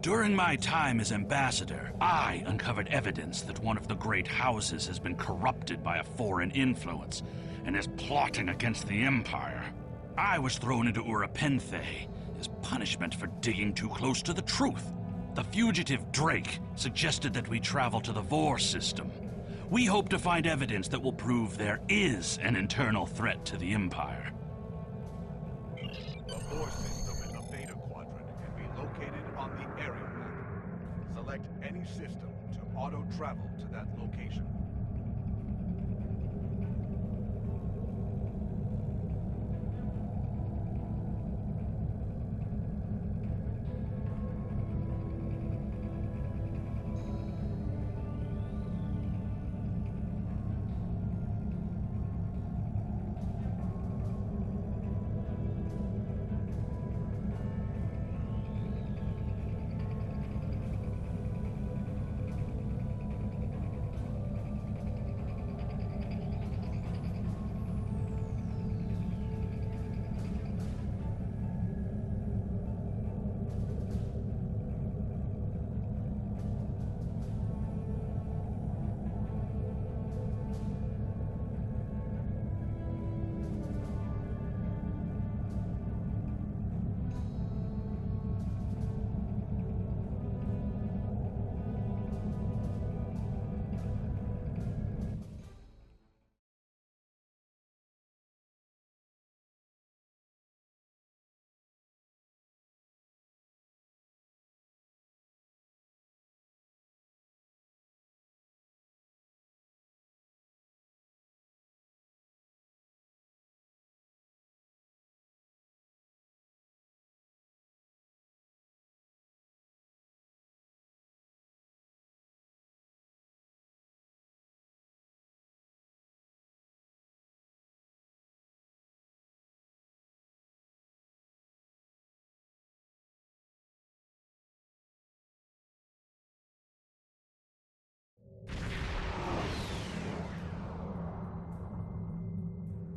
During my time as ambassador, I uncovered evidence that one of the great houses has been corrupted by a foreign influence and is plotting against the Empire. I was thrown into Urapenthe as punishment for digging too close to the truth. The fugitive Drake suggested that we travel to the Vor system. We hope to find evidence that will prove there is an internal threat to the Empire. The Vor system in the Beta Quadrant can be located on the area map. Select any system to auto-travel to that location.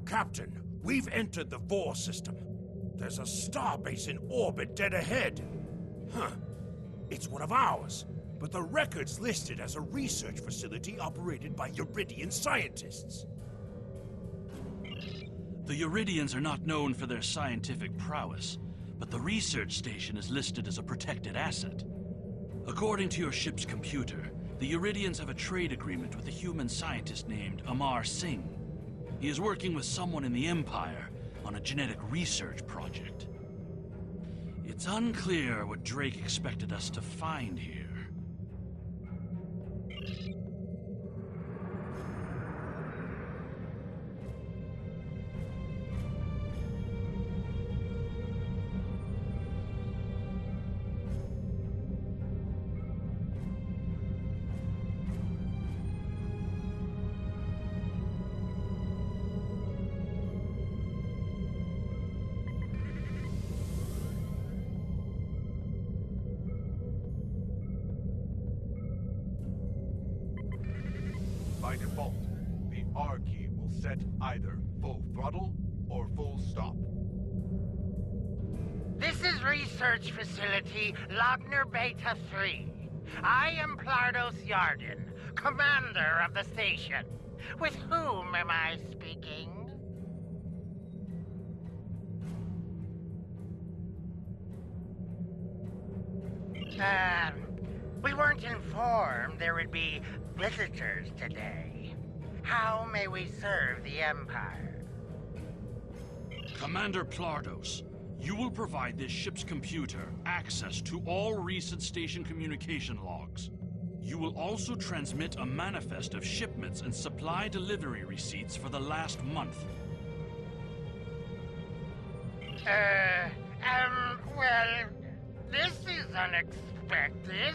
Captain, we've entered the Vor system. There's a starbase in orbit dead ahead. Huh. It's one of ours, but the record's listed as a research facility operated by Uridian scientists. The Uridians are not known for their scientific prowess, but the research station is listed as a protected asset. According to your ship's computer, the Uridians have a trade agreement with a human scientist named Amar Singh. He is working with someone in the Empire on a genetic research project. It's unclear what Drake expected us to find here. By default, the R key will set either full throttle or full stop. This is Research Facility Logner Beta 3. I am Plardos Yarden, commander of the station. With whom am I speaking? We weren't informed there would be visitors today. How may we serve the Empire? Commander Plardos, you will provide this ship's computer access to all recent station communication logs. You will also transmit a manifest of shipments and supply delivery receipts for the last month. Well, this is unexpected.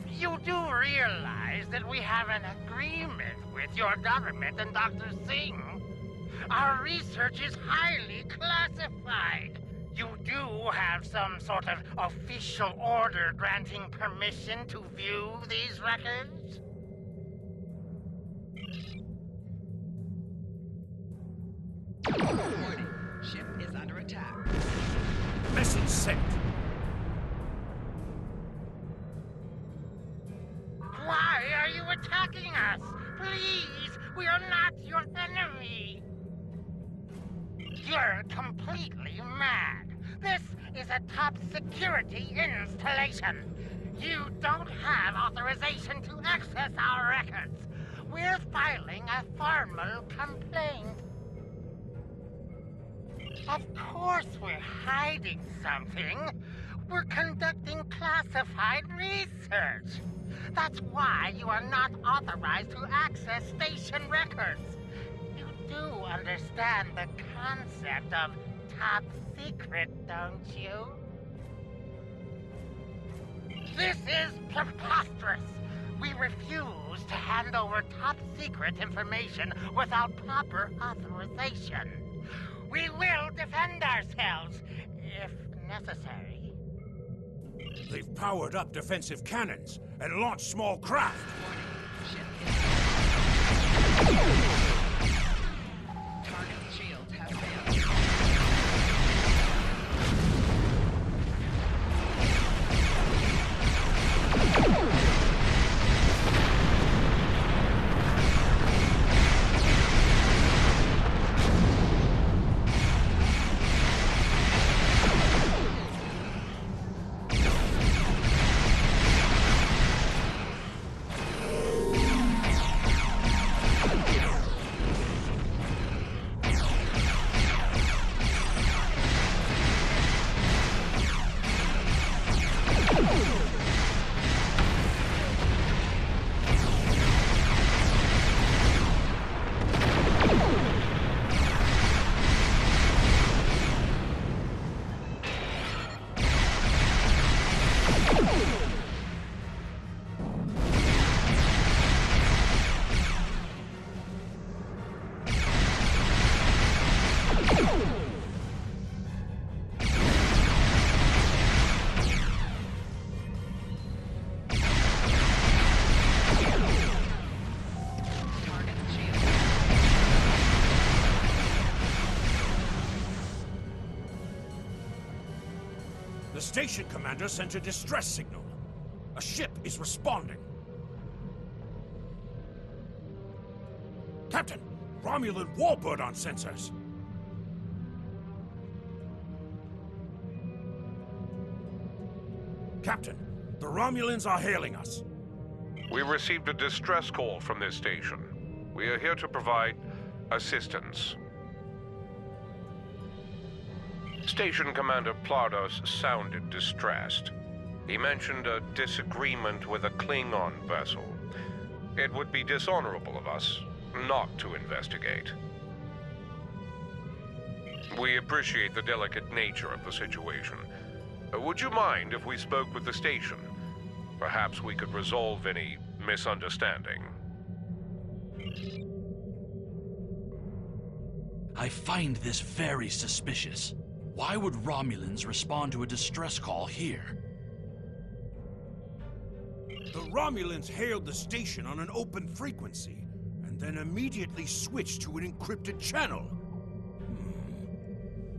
You do realize that we have an agreement with your government and Dr. Singh? Our research is highly classified. You do have some sort of official order granting permission to view these records? Warning. Ship is under attack. Message sent. You're completely mad. This is a top security installation. You don't have authorization to access our records. We're filing a formal complaint. Of course we're hiding something. We're conducting classified research. That's why you are not authorized to access station records. You do understand the concept of top secret, don't you? This is preposterous. We refuse to hand over top secret information without proper authorization. We will defend ourselves, if necessary. They've powered up defensive cannons and launched small craft. Target shield has failed. The station commander sent a distress signal. A ship is responding. Captain, Romulan warbird on sensors. Captain, the Romulans are hailing us. We received a distress call from this station. We are here to provide assistance. Station Commander Plardos sounded distressed. He mentioned a disagreement with a Klingon vessel. It would be dishonorable of us not to investigate. We appreciate the delicate nature of the situation. Would you mind if we spoke with the station? Perhaps we could resolve any misunderstanding. I find this very suspicious. Why would Romulans respond to a distress call here? The Romulans hailed the station on an open frequency, and then immediately switched to an encrypted channel.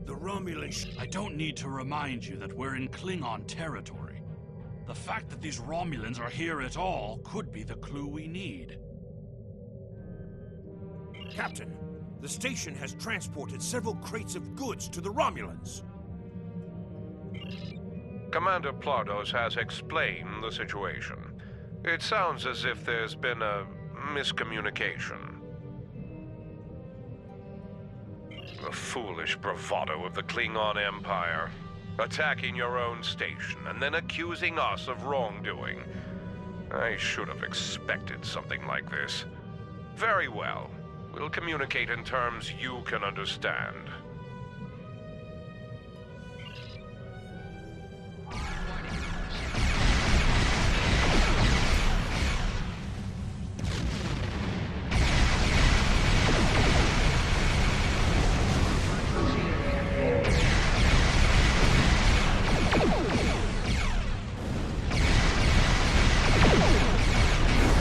The Romulans... I don't need to remind you that we're in Klingon territory. The fact that these Romulans are here at all could be the clue we need. Captain, the station has transported several crates of goods to the Romulans. Commander Plardos has explained the situation. It sounds as if there's been a miscommunication. The foolish bravado of the Klingon Empire. Attacking your own station and then accusing us of wrongdoing. I should have expected something like this. Very well. We'll communicate in terms you can understand.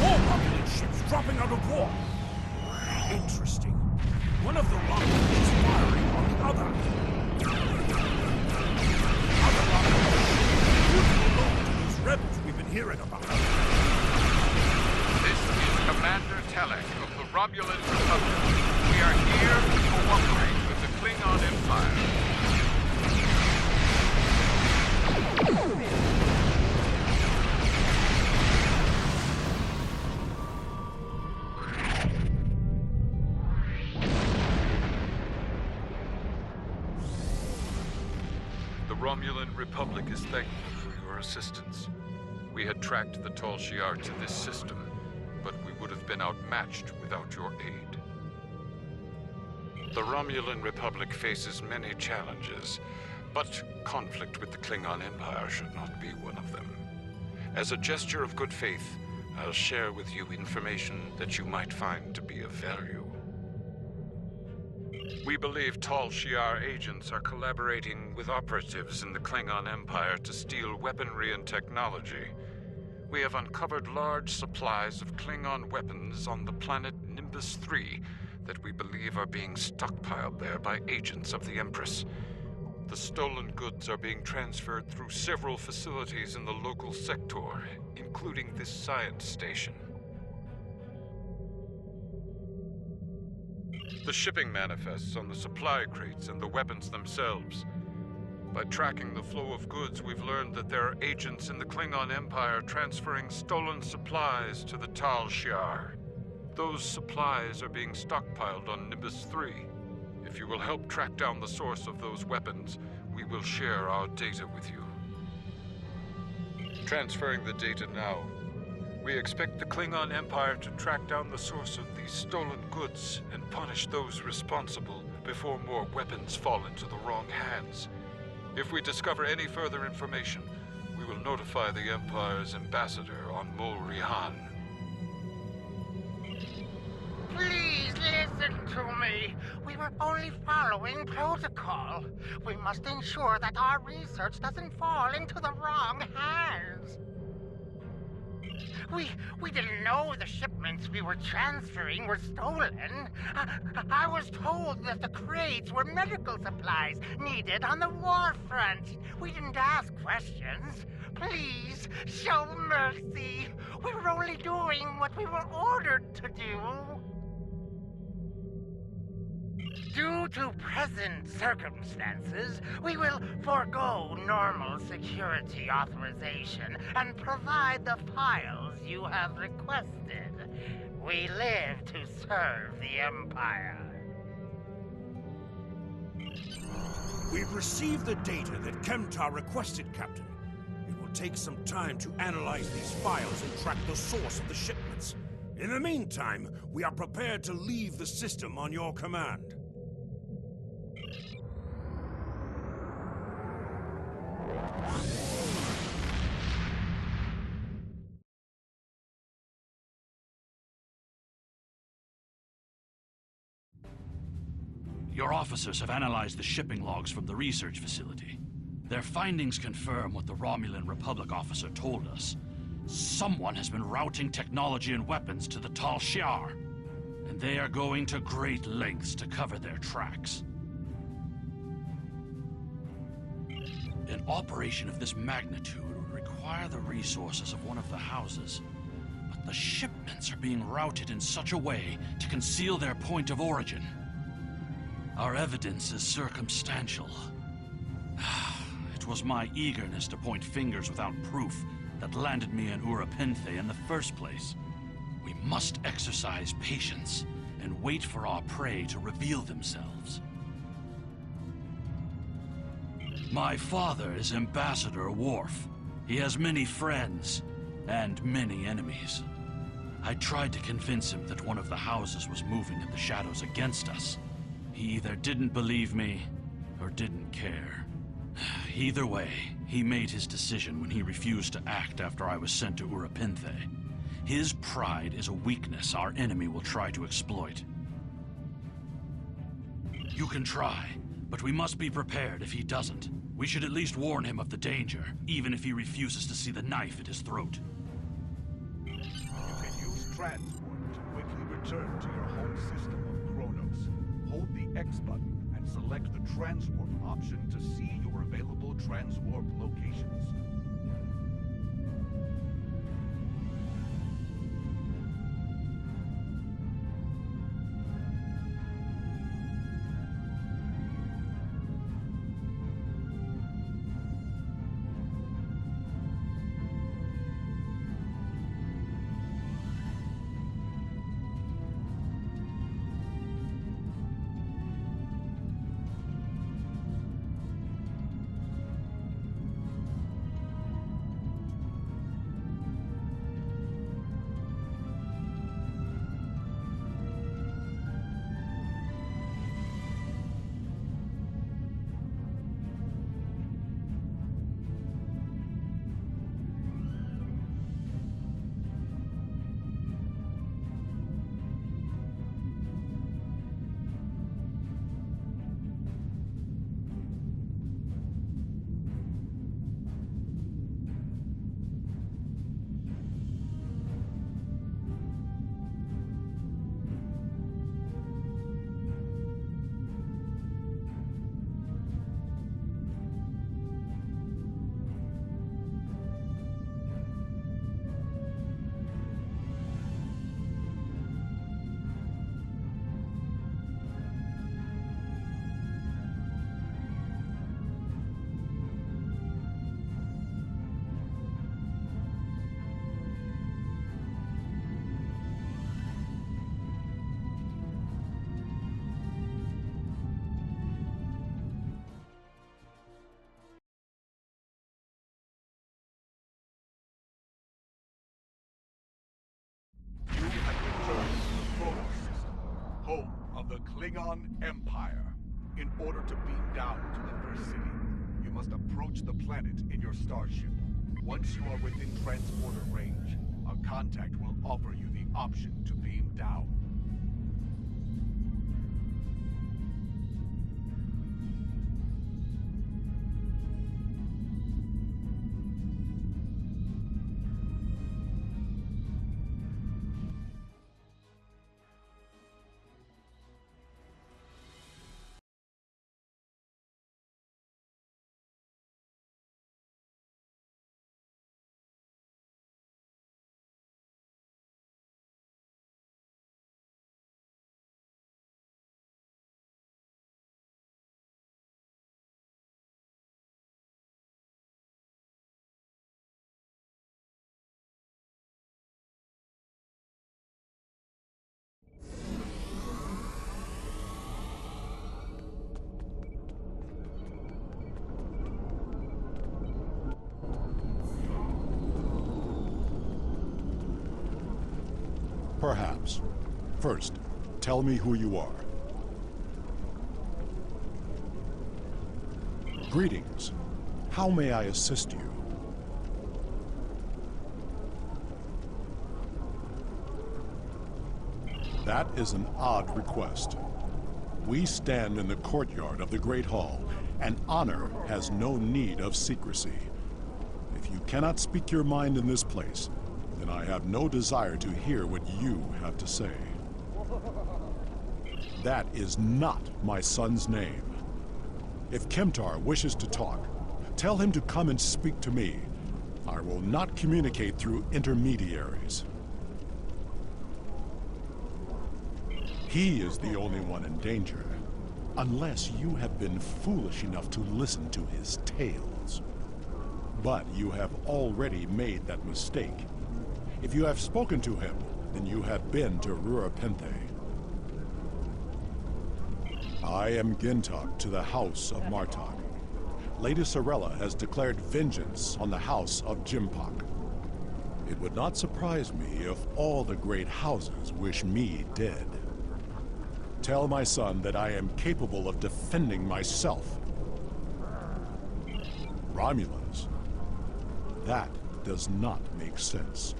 More Romulan ships dropping out of war. Interesting. One of the Romulans is firing The Romulan Republic is thankful for your assistance. We had tracked the Tal Shiar to this system, but we would have been outmatched without your aid. The Romulan Republic faces many challenges, but conflict with the Klingon Empire should not be one of them. As a gesture of good faith, I'll share with you information that you might find to be of value. We believe Tal Shiar agents are collaborating with operatives in the Klingon Empire to steal weaponry and technology. We have uncovered large supplies of Klingon weapons on the planet Nimbus 3 that we believe are being stockpiled there by agents of the Empress. The stolen goods are being transferred through several facilities in the local sector, including this science station. The shipping manifests on the supply crates and the weapons themselves. By tracking the flow of goods, we've learned that there are agents in the Klingon Empire transferring stolen supplies to the Tal Shiar. Those supplies are being stockpiled on Nimbus 3. If you will help track down the source of those weapons, we will share our data with you. Transferring the data now. We expect the Klingon Empire to track down the source of these stolen goods and punish those responsible before more weapons fall into the wrong hands. If we discover any further information, we will notify the Empire's ambassador on Mol Rihan. Please listen to me. We were only following protocol. We must ensure that our research doesn't fall into the wrong hands. We didn't know the shipments we were transferring were stolen. I was told that the crates were medical supplies needed on the war front. We didn't ask questions. Please, show mercy. We were only doing what we were ordered to do. Due to present circumstances, we will forego normal security authorization and provide the files you have requested. We live to serve the Empire. We've received the data that Kemtar requested, Captain. It will take some time to analyze these files and track the source of the shipments. In the meantime, we are prepared to leave the system on your command. Your officers have analyzed the shipping logs from the research facility. Their findings confirm what the Romulan Republic officer told us. Someone has been routing technology and weapons to the Tal Shiar, and they are going to great lengths to cover their tracks. An operation of this magnitude would require the resources of one of the houses, but the shipments are being routed in such a way to conceal their point of origin. Our evidence is circumstantial. It was my eagerness to point fingers without proof that landed me in Urapinthe in the first place. We must exercise patience and wait for our prey to reveal themselves. My father is Ambassador Worf. He has many friends and many enemies. I tried to convince him that one of the houses was moving in the shadows against us. He either didn't believe me or didn't care. Either way, he made his decision when he refused to act after I was sent to Urapinthe. His pride is a weakness our enemy will try to exploit. You can try, but we must be prepared if he doesn't. We should at least warn him of the danger, even if he refuses to see the knife at his throat. You can use transport to quickly return to your home system of Kronos. Hold the X button and select the transwarp option to see your available transwarp locations. Klingon Empire. In order to beam down to the first city, you must approach the planet in your starship. Once you are within transporter range, a contact will offer you the option to beam down. Perhaps. First, tell me who you are. Greetings. How may I assist you? That is an odd request. We stand in the courtyard of the Great Hall, and honor has no need of secrecy. If you cannot speak your mind in this place, then I have no desire to hear what you have to say. That is not my son's name. If Kemtar wishes to talk, tell him to come and speak to me. I will not communicate through intermediaries. He is the only one in danger, unless you have been foolish enough to listen to his tales. But you have already made that mistake. If you have spoken to him, then you have been to Rura Penthe. I am Gintok to the House of Martok. Lady Sorella has declared vengeance on the House of Jimpok. It would not surprise me if all the great houses wish me dead. Tell my son that I am capable of defending myself. Romulans. That does not make sense.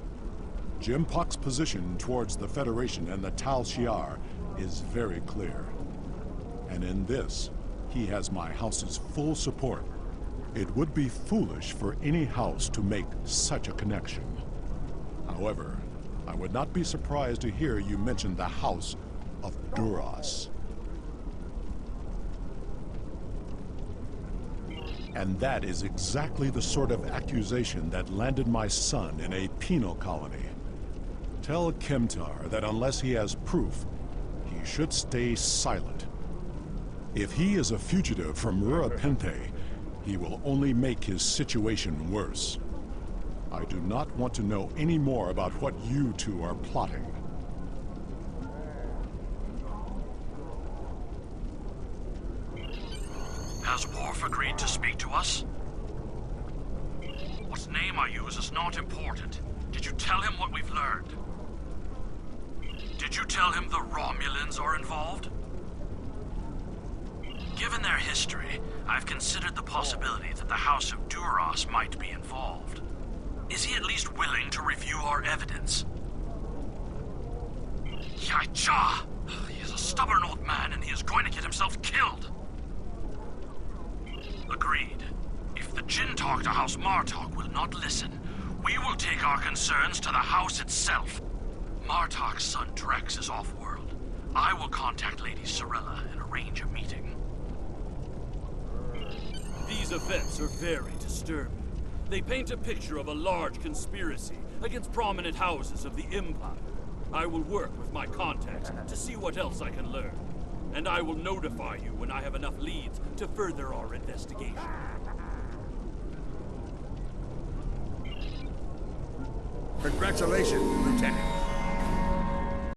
Jimpok's position towards the Federation and the Tal Shiar is very clear. And in this, he has my house's full support. It would be foolish for any house to make such a connection. However, I would not be surprised to hear you mention the House of Duras. And that is exactly the sort of accusation that landed my son in a penal colony. Tell Kemtar that unless he has proof, he should stay silent. If he is a fugitive from Rura Penthe, he will only make his situation worse. I do not want to know any more about what you two are plotting. Has Worf agreed to speak to us? What name I use is not important. Did you tell him what we've learned? Did you tell him the Romulans are involved? Given their history, I've considered the possibility that the House of Duras might be involved. Is he at least willing to review our evidence? Yaicha! He is a stubborn old man and he is going to get himself killed. Agreed. If the Jinn talk to House Martok will not listen, we will take our concerns to the House itself. Martok's son Drex is off-world. I will contact Lady Sorella and arrange a meeting. These events are very disturbing. They paint a picture of a large conspiracy against prominent houses of the Empire. I will work with my contacts to see what else I can learn. And I will notify you when I have enough leads to further our investigation. Congratulations, Lieutenant.